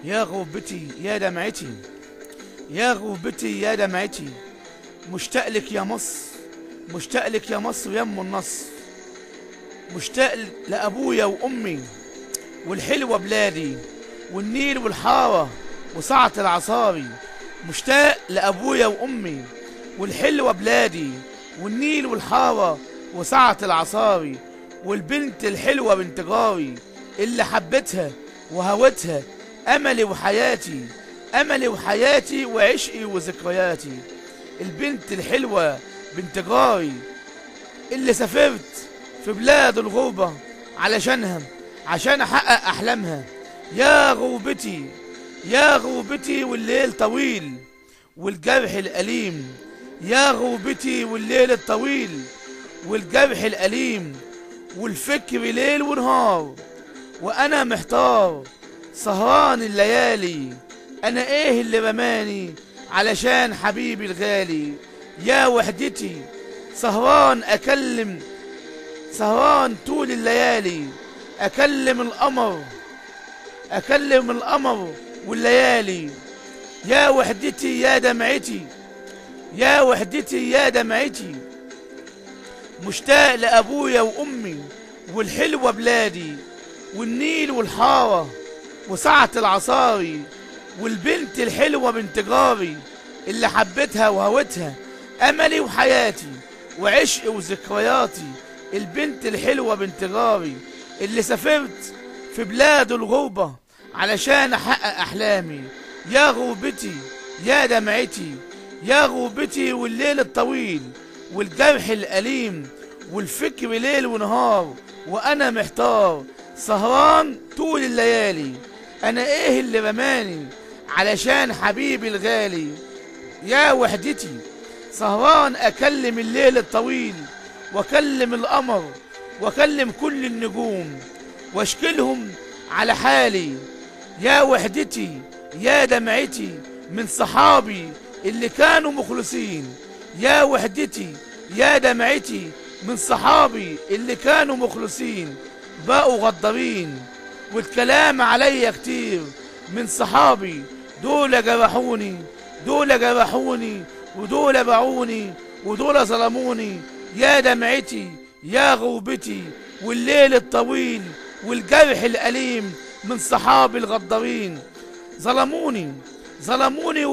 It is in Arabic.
يا غربتي يا دمعتي، يا غربتي يا دمعتي، مشتاق لك يا مصر، مشتاق لك يا مصر يم النصر، مشتاق لأبويا وأمي والحلوة بلادي والنيل والحارة وسعة العصاري. مشتاق لأبويا وأمي والحلوة بلادي والنيل والحارة وسعة العصاري، والبنت الحلوة بنت جاري اللي حبيتها وهوتها، أملي وحياتي، أملي وحياتي وعشقي وذكرياتي. البنت الحلوة بنت جاري اللي سافرت في بلاد الغربة علشانها، عشان أحقق أحلامها. يا غربتي يا غربتي والليل طويل والجرح الأليم، يا غربتي والليل الطويل والجرح الأليم، والفكر ليل ونهار وأنا محتار سهران الليالي. أنا إيه اللي رماني علشان حبيبي الغالي؟ يا وحدتي سهران أكلم، سهران طول الليالي، أكلم القمر، أكلم القمر والليالي. يا وحدتي يا دمعتي، يا وحدتي يا دمعتي، مشتاق لأبويا وأمي والحلوة بلادي والنيل والحارة وسعة العصاري، والبنت الحلوة بنت جاري اللي حبيتها وهوتها، أملي وحياتي وعشقي وذكرياتي. البنت الحلوة بنت جاري اللي سافرت في بلاد الغربة علشان أحقق أحلامي. يا غربتي يا دمعتي، يا غربتي والليل الطويل والجرح الأليم، والفكر ليل ونهار وأنا محتار سهران طول الليالي. أنا إيه اللي رماني علشان حبيبي الغالي؟ يا وحدتي سهران أكلم الليل الطويل وأكلم القمر وأكلم كل النجوم وأشكلهم على حالي. يا وحدتي يا دمعتي من صحابي اللي كانوا مخلصين، يا وحدتي يا دمعتي من صحابي اللي كانوا مخلصين بقوا غدارين، والكلام عليا كتير من صحابي دول جرحوني، دول جرحوني ودول باعوني ودول ظلموني. يا دمعتي يا غربتي والليل الطويل والجرح الأليم من صحابي الغدارين، ظلموني ظلموني